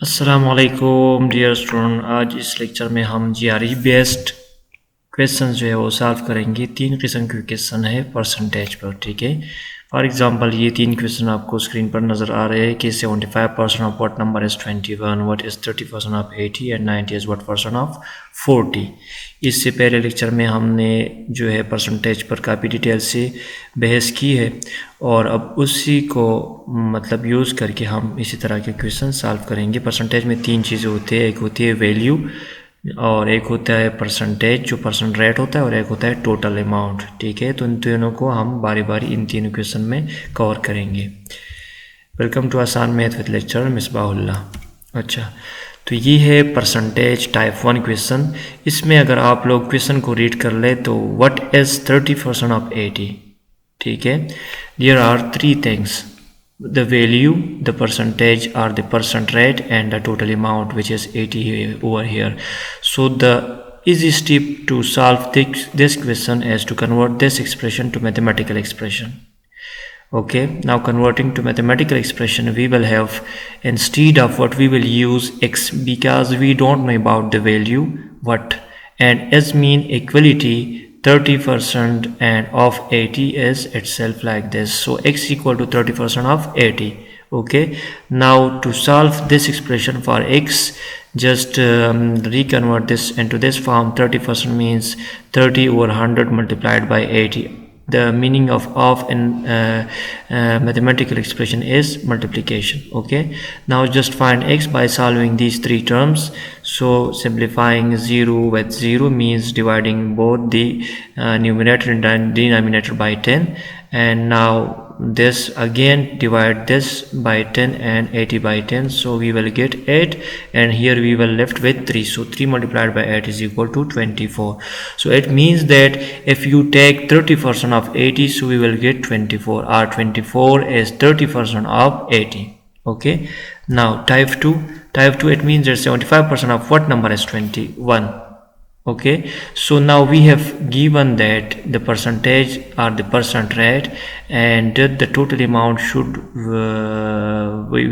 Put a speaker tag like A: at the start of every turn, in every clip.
A: अस्सलामुअलैकुम dear student. आज इस लेक्चर में हम जीआरई बेस्ड क्वेश्चन जो है वो सॉल्व करेंगे। तीन किस्म के क्वेश्चन है परसेंटेज पर, ठीक है। फॉर एग्जांपल ये तीन क्वेश्चन आपको स्क्रीन पर नज़र आ रहे हैं कि 75% of what number is 21, what is 30% of 80 and 90 is what percent of 40। इससे पहले लेक्चर में हमने जो है परसेंटेज पर काफ़ी डिटेल से बहस की है और अब उसी को मतलब यूज़ करके हम इसी तरह के क्वेश्चन सॉल्व करेंगे। परसेंटेज में तीन चीज़ें होती है, एक होती है वैल्यू और एक होता है परसेंटेज जो परसेंट रेट होता है और एक होता है टोटल अमाउंट, ठीक है। तो इन तीनों को हम बारी बारी इन तीनों क्वेश्चन में कवर करेंगे। वेलकम टू आसान मैथ विद लेक्चर मिसबाहुल्लाह। अच्छा, तो ये है परसेंटेज टाइप 1 क्वेश्चन। इसमें अगर आप लोग क्वेश्चन को रीड कर ले तो व्हाट इज़ 30% ऑफ 80, ठीक है। There are three things: the value, the percentage or the percent rate, and the total amount, which is 80 over here. So the easy step to solve this question is to convert this expression to mathematical expression. Okay, now converting to mathematical expression, we will have, instead of what, we will use x because we don't know about the value what, and s mean equality 30% and of 80 is itself like this. So x equal to 30% of 80. Okay, now to solve this expression for x, just reconvert this into this form. 30% means 30 over 100 multiplied by 80. The meaning of in mathematical expression is multiplication. Okay, now just find x by solving these three terms. So simplifying 0 with 0 means dividing both the numerator and denominator by 10, and now this again divide this by 10 and 80 by 10, so we will get 8, and here we will left with 3. So 3 multiplied by 8 is equal to 24. So it means that if you take 30% of 80, so we will get 24, or 24 is 30% of 80. Okay, now type 2, it means that 75% of what number is 21. Okay, so now we have given that the percentage or the percent rate and the total amount should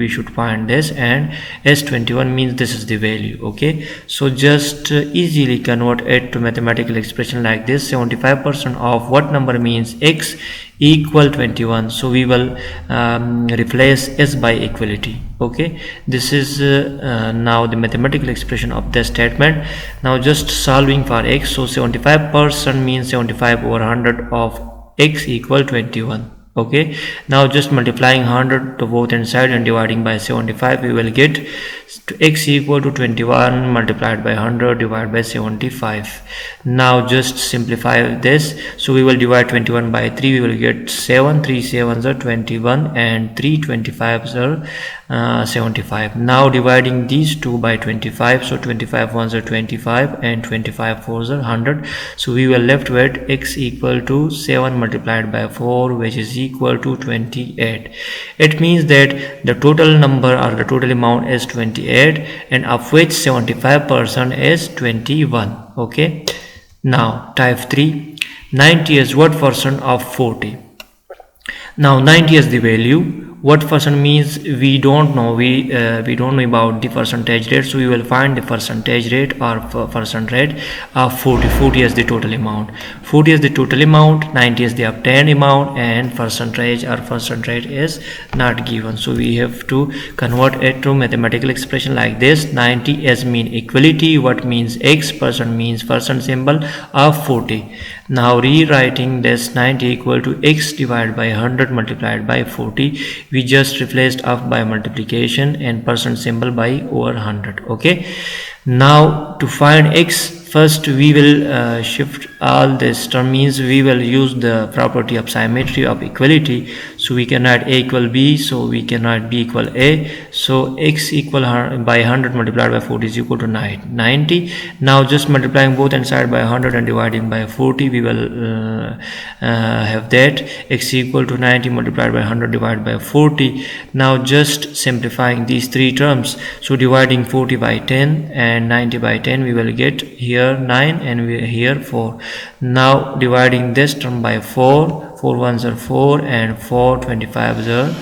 A: we should find this, and s21 means this is the value. Okay, so just easily convert it to mathematical expression like this. 75% of what number means x equal 21, so we will replace s by equality. Okay, this is now the mathematical expression of the statement. Now just solving for x, so 75% means 75 over 100 of x equal 21. Okay, now just multiplying 100 to both inside and dividing by 75, we will get x equal to 21 multiplied by 100 divided by 75. Now just simplify this, so we will divide 21 by 3, we will get 7, 3 7s are 21 and 3 25s are 75. Now dividing these two by 25, so 25 ones are 25 and 25 fours are 100, so we will left with x equal to 7 multiplied by 4, which is equal to 28. It means that the total number or the total amount is 28, and of which 75% is 21. Okay, now type 3, 90 is what percent of 40. Now 90 is the value. What percent means we don't know, we don't know about the percentage rate, so we will find the percentage rate or percent rate of 40. 40 is the total amount, 40 is the total amount, 90 is the obtained amount, and percentage or percent rate is not given, so we have to convert it to mathematical expression like this. 90 is mean equality, what means x, percent means percent symbol of 40. Now rewriting this, 90 equal to x divided by 100 multiplied by 40, we just replaced of by multiplication and percent symbol by over 100. Okay, now to find x, first we will shift all this term, means we will use the property of symmetry of equality, so we can write a equal b, so we can write b equal a, so x equal by 100 multiplied by 40 is equal to 90. Now just multiplying both inside by 100 and dividing by 40, we will have that x equal to 90 multiplied by 100 divided by 40. Now just simplifying these three terms, so dividing 40 by 10 and 90 by 10, we will get here 9 and here 4. Now dividing this term by 4, 4 ones are 4 and 4 25s are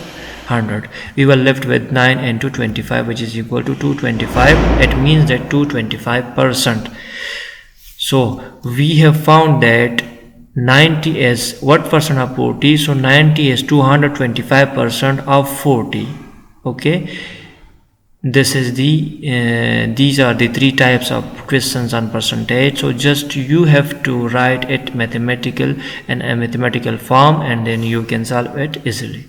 A: 100. We were left with 9 into 25, which is equal to 225. It means that 225%. So we have found that 90 is what percent of 40? So 90 is 225% of 40. Okay, this is these are the three types of questions on percentage. So just you have to write it mathematical in a mathematical form, and then you can solve it easily.